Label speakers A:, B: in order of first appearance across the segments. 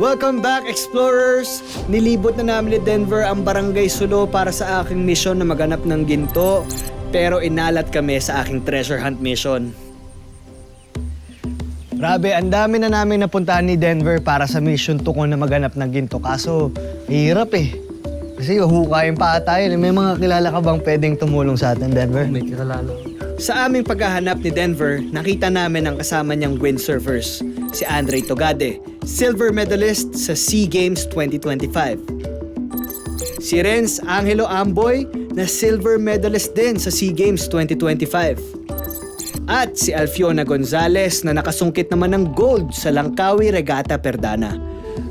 A: Welcome back, explorers! Nilibot na namin ni Denver ang Barangay Sulo para sa aking misyon na maghanap ng ginto, pero inalat kami sa aking treasure hunt mission. Grabe, ang dami na namin napuntahan ni Denver para sa mission to ko na maghanap ng ginto. Kaso, hirap eh. Kasi huhukayin pa tayo. May mga kilala ka bang pwedeng tumulong sa atin, Denver?
B: May kilala.
A: Sa aming paghahanap ni Denver, nakita namin ang kasama niyang windsurfers, si Andre Togade, silver medalist sa SEA Games 2025. Si Renz Angelo Amboy, na silver medalist din sa SEA Games 2025. At si Alfiona Gonzalez na nakasungkit naman ng gold sa Langkawi Regatta Perdana.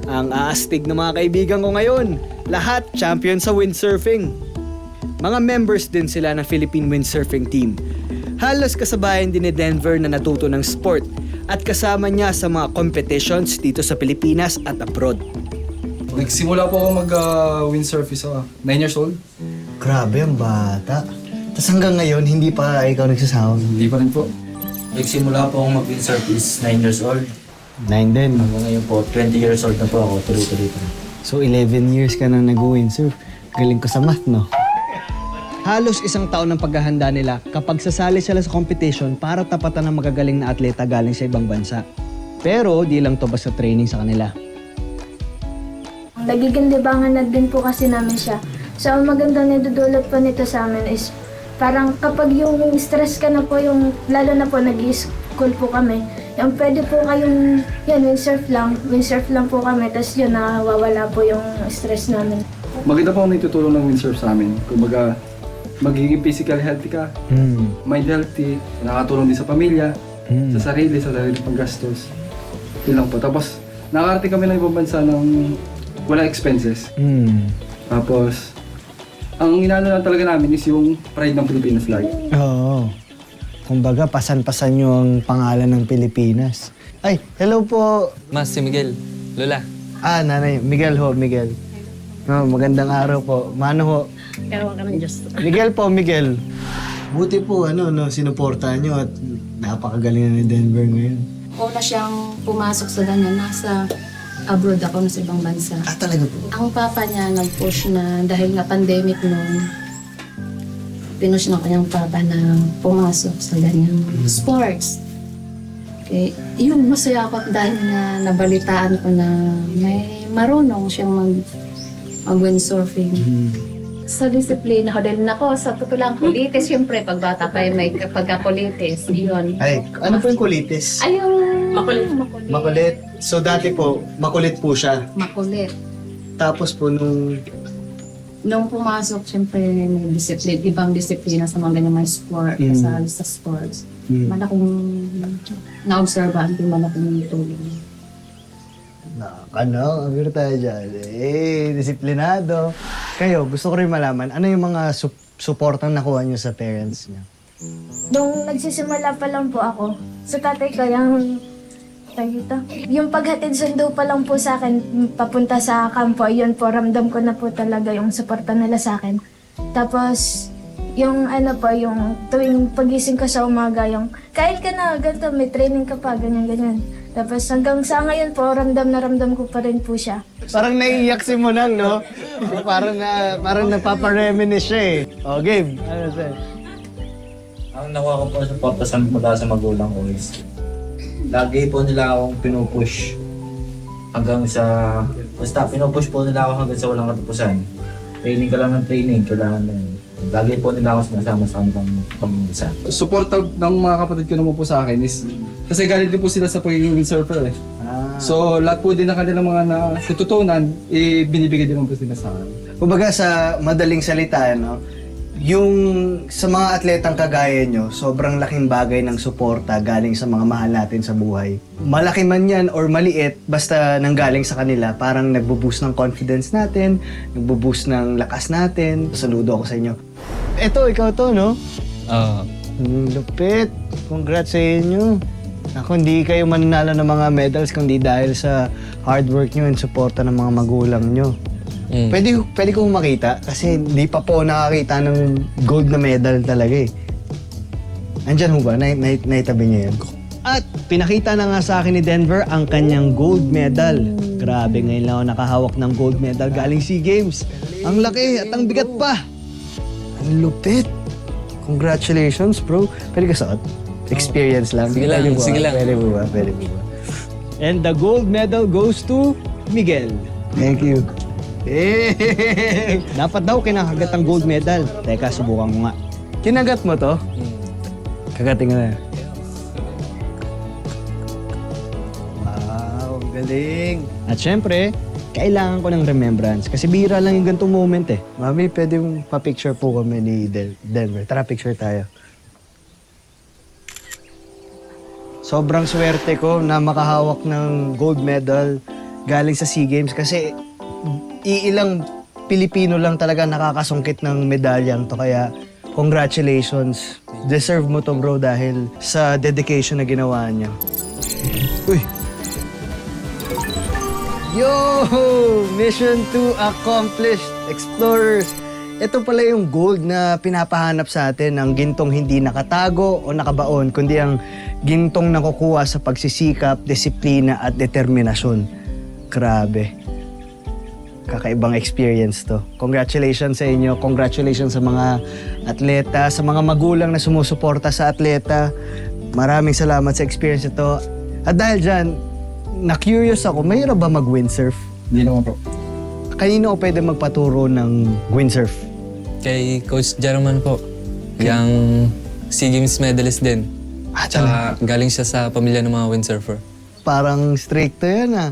A: Ang aastig ng mga kaibigan ko ngayon, lahat champion sa windsurfing. Mga members din sila ng Philippine Windsurfing Team. Halos kasabayan din ni Denver na natuto ng sport at kasama niya sa mga competitions dito sa Pilipinas at abroad.
C: Nagsimula po ako mag-windsurf sa 9 years old.
A: Grabe ang bata. Tapos hanggang ngayon, hindi pa ikaw nagsasahod?
C: Hindi pa rin po.
B: Nagsimula po akong mag-windsurf is 9 years old.
A: 9 din.
B: Hanggang ngayon po, 20 years old na po ako, tuloy-tuloy pa.
A: So 11 years ka na nag-windsurf. Galing ko sa math, no? Halos isang taon ng paghahanda nila kapag sasali sila sa competition para tapatan ng magagaling na atleta galing sa ibang bansa. Pero di lang to basta training sa kanila.
D: Nagiging libangan na din po kasi namin siya. So ang magandang nadudulot po nito sa amin is parang kapag yung stress ka na po, yung lalo na po nag-i-school po kami, yung pwede po kayong, yan, windsurf lang po kami, tapos yun, nawawala po yung stress namin.
C: Maganda po ang naitutulong ng windsurf sa amin. Kumbaga, magiging physical healthy ka, mind healthy, nakatulong din sa pamilya, sa sarili panggastos. Yun lang po. Tapos, nakarating kami ng ibang bansa ng walang expenses. Tapos, ang inaano lang talaga namin is yung pride ng Philippine flag.
A: Oo. Kumbaga, pasan-pasan nyo ang pangalan ng Pilipinas. Ay, hello po.
E: Mas, si Miguel. Lola.
A: Ah, nanay. Miguel ho, Miguel. No, magandang araw po. Mano ho?
F: Ewan ka ng Diyos.
A: Miguel po, Miguel. Buti po, sinuportahan nyo at napakagaling na ni Denver ngayon.
F: Una siyang pumasok sa ganyan, nasa abroad ako, nasa ibang bansa.
A: Ah, talaga po?
F: Ang papa niya nag-push na dahil nga pandemic noon, pinush ng kanyang papa na pumasok sa ganyang sports. Okay. Yun, masaya ako dahil na nabalitaan ko na may marunong siyang mag-windsurfing. Sa disiplina ko, dahil nako, sa totoo lang, kulitis, siyempre, pag bata pa may pagkakulitis, yun.
A: Ay, ano po yung kulitis?
F: Ayun, makulit.
A: Makulit. So dati po, makulit po siya.
F: Makulit.
A: Tapos po
F: Nung pumasok, siyempre may discipline, ibang disiplina sa mga ganyan mga sport, kasali sa sports. Malaking na-obserbahan ko malaking tulong.
A: Agad tayo dyan. Disiplinado. Kayo, gusto ko rin malaman, ano yung mga supportang nakuha nyo sa parents niyo?
D: Nung nagsisimula pa lang po ako, sa tatay ko, yung paghatid sundo pa lang po sa akin, papunta sa kampo, yun po, ramdam ko na po talaga yung suporta nila sa akin. Tapos, yung yung tuwing pagising ko sa umaga, yung kain ka na, ganito, may training ka pa, ganyan. Tapos hanggang sa ngayon po, ramdam ko pa rin po siya. Parang naiiyak si Monang, no? parang napapareminis siya eh. O, Gabe, ano sa'yo?
B: Ang nakuha ko po sa papasan mula sa magulang ko is lagi po nila akong pinupush hanggang sa... Basta pinupush po nila ako hanggang sa walang katapusan. Training ka lang ng training, kailangan na yun. Lagi po nila ako sinasama sa kanilang pag-isa.
C: Support ng mga kapatid ko naman po sa akin is kasi galing din po sila sa pagiging windsurfer eh. So lahat po din ng kanilang mga natutunan, binibigay din po sila sa akin.
A: Kumbaga sa madaling salita, yung sa mga atletang kagaya nyo, sobrang laking bagay ng suporta galing sa mga mahal natin sa buhay. Malaki man yan or maliit, basta nanggaling sa kanila, parang nagbo-boost ng confidence natin, nagbo-boost ng lakas natin. Saludo ako sa inyo. Eto, ikaw to, no?
E: Oo.
A: Lupit. Congrats sa inyo. Ako, hindi kayo mananalo ng mga medals kundi dahil sa hard work nyo and suporta ng mga magulang nyo. Pwede kong makita kasi hindi pa po nakakita ng gold na medal talaga eh. Andyan ho ba? Naitabi niyo yun? At Pinakita na nga sa akin ni Denver ang kanyang gold medal. Grabe, ngayon lang ako nakahawak ng gold medal galing SEA Games. Ang laki at ang bigat pa. Ang lupit. Congratulations, bro. Pwede ka suot? Experience lang.
E: Sige lang,
A: Pwede ba?
E: sige lang.
A: Pwede mo ba? Pwede mo ba? And the gold medal goes to Miguel. Thank you. Dapat daw kinakagat ang gold medal. Teka, subukan ko nga. Kinagat mo to? Kagating na. Wow, galing. At syempre, kailangan ko ng remembrance. Kasi bihira lang yung ganitong moment eh. Mami, pwede yung pa-picture po kami ni Denver. Tara, picture tayo. Sobrang swerte ko na makahawak ng gold medal galing sa SEA Games kasi iilang Pilipino lang talaga nakakasungkit ng medalyang to. Kaya congratulations. Deserve mo to, bro, dahil sa dedication na ginawa niya. Uy! Yo! Mission 2 accomplished, explorers! Ito pala yung gold na pinapahanap sa atin, ang gintong hindi nakatago o nakabaon, kundi ang gintong nakukuha sa pagsisikap, disiplina at determinasyon. Grabe. Kakaibang experience to. Congratulations sa inyo. Congratulations sa mga atleta, sa mga magulang na sumusuporta sa atleta. Maraming salamat sa experience ito. At dahil dyan, na-curious ako, mahirap ba mag-windsurf?
C: Hindi naman po.
A: Kanino ako pwede magpaturo ng windsurf?
E: Kay Coach Jaraman po. Yung SEA Games medalist din.
A: Ah,
E: Tsaka galing siya sa pamilya ng mga windsurfer.
A: Parang stricto yan ah.